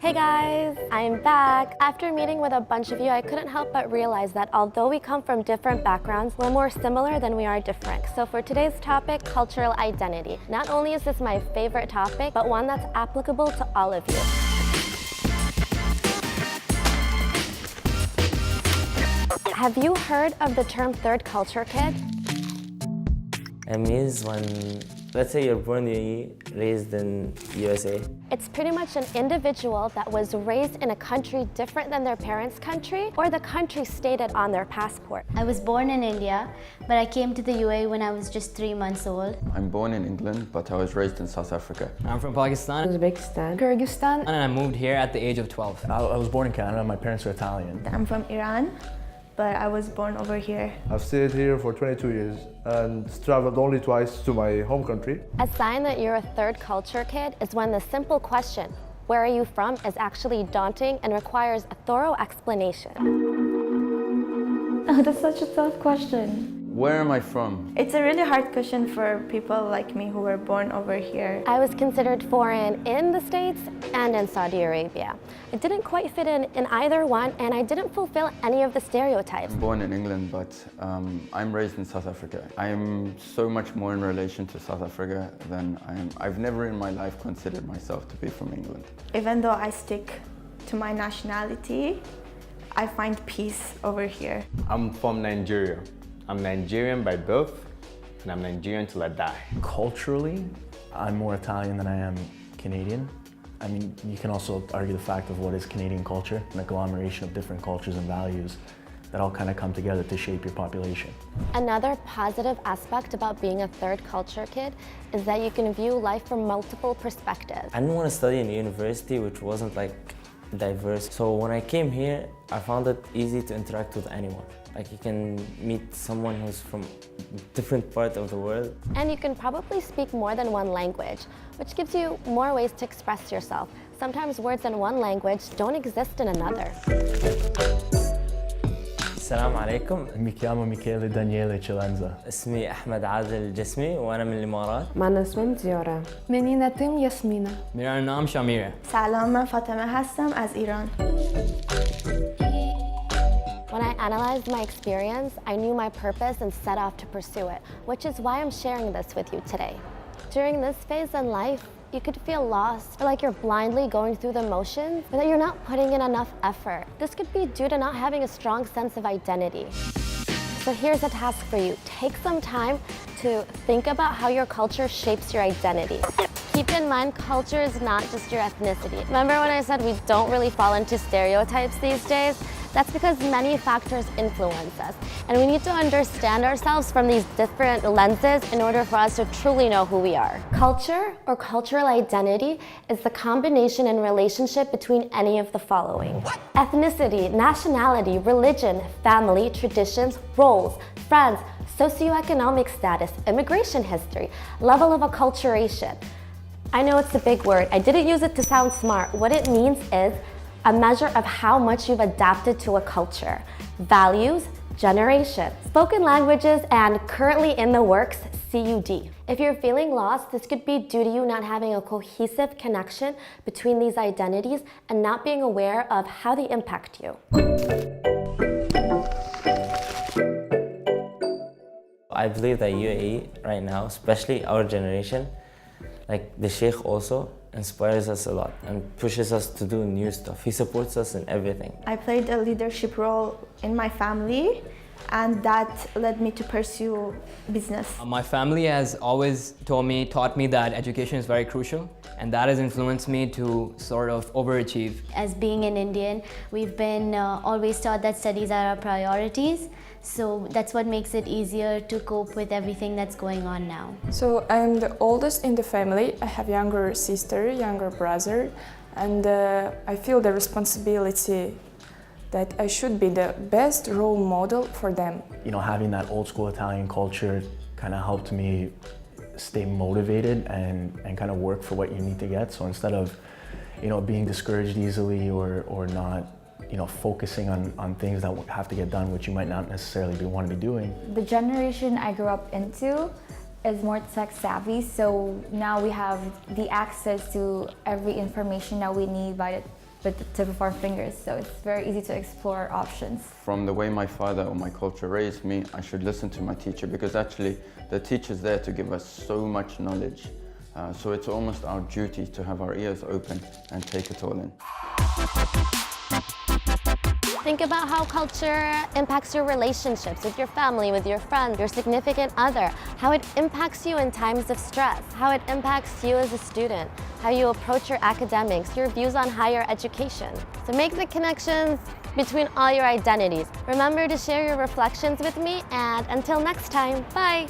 Hey guys, I'm back. After meeting with a bunch of you, I couldn't help but realize that although we come from different backgrounds, we're more similar than we are different. So for today's topic, cultural identity. Not only is this my favorite topic, but one that's applicable to all of you. Have you heard of the term third culture kid? It means when, let's say you're born in UAE, raised in USA. It's pretty much an individual that was raised in a country different than their parents' country or the country stated on their passport. I was born in India, but I came to the UAE when I was just 3 months old. I'm born in England, but I was raised in South Africa. I'm from Pakistan, Uzbekistan, Kyrgyzstan, and I moved here at the age of 12. I was born in Canada. My parents are Italian. I'm from Iran, but I was born over here. I've stayed here for 22 years and traveled only twice to my home country. A sign that you're a third culture kid is when the simple question, where are you from, is actually daunting and requires a thorough explanation. Oh, that's such a tough question. Where am I from? It's a really hard question for people like me who were born over here. I was considered foreign in the States and in Saudi Arabia. I didn't quite fit in either one, and I didn't fulfill any of the stereotypes. I'm born in England, but I'm raised in South Africa. I'm so much more in relation to South Africa than I am. I've never in my life considered myself to be from England. Even though I stick to my nationality, I find peace over here. I'm from Nigeria. I'm Nigerian by birth, and I'm Nigerian till I die. Culturally, I'm more Italian than I am Canadian. I mean, you can also argue the fact of what is Canadian culture, an agglomeration of different cultures and values that all kind of come together to shape your population. Another positive aspect about being a third culture kid is that you can view life from multiple perspectives. I didn't want to study in a university which wasn't like diverse. So when I came here, I found it easy to interact with anyone. Like you can meet someone who's from a different part of the world. And you can probably speak more than one language, which gives you more ways to express yourself. Sometimes words in one language don't exist in another. السلام عليكم. Mi chiamo Michele Daniele Celenza. اسمي أحمد عادل الجسمي وأنا من الإمارات. معنا اسمم زيارة. منينا تم ياسمينة. میرا نام شامیره. سلام، من فاطمه هستم از ایران. When I analyzed my experience, I knew my purpose and set off to pursue it, which is why I'm sharing this with you today. During this phase in life, you could feel lost or like you're blindly going through the motions, or that you're not putting in enough effort. This could be due to not having a strong sense of identity. So here's a task for you. Take some time to think about how your culture shapes your identity. Keep in mind, culture is not just your ethnicity. Remember when I said we don't really fall into stereotypes these days? That's because many factors influence us, and we need to understand ourselves from these different lenses in order for us to truly know who we are. Culture, or cultural identity, is the combination and relationship between any of the following. Ethnicity, nationality, religion, family, traditions, roles, friends, socioeconomic status, immigration history, level of acculturation. I know it's a big word. I didn't use it to sound smart. What it means is a measure of how much you've adapted to a culture. Values, generation, spoken languages, and currently in the works, CUD. If you're feeling lost, this could be due to you not having a cohesive connection between these identities and not being aware of how they impact you. I believe that UAE right now, especially our generation, like the Sheikh also, inspires us a lot and pushes us to do new stuff. He supports us in everything. I played a leadership role in my family, and that led me to pursue business. My family has always taught me that education is very crucial, and that has influenced me to sort of overachieve. As being an Indian, we've been always taught that studies are our priorities. So that's what makes it easier to cope with everything that's going on now. So I'm the oldest in the family. I have younger sister, younger brother, and I feel the responsibility that I should be the best role model for them. You know, having that old school Italian culture kind of helped me stay motivated and kind of work for what you need to get. So instead of, you know, being discouraged easily or not, you know, focusing on things that have to get done, which you might not necessarily want to be doing. The generation I grew up into is more tech savvy, so now we have the access to every information that we need via with the tip of our fingers. So it's very easy to explore options. From the way my father or my culture raised me, I should listen to my teacher, because actually the teacher's there to give us so much knowledge. So it's almost our duty to have our ears open and take it all in. Think about how culture impacts your relationships with your family, with your friends, your significant other, how it impacts you in times of stress, how it impacts you as a student, how you approach your academics, your views on higher education. So make the connections between all your identities. Remember to share your reflections with me, and until next time, bye!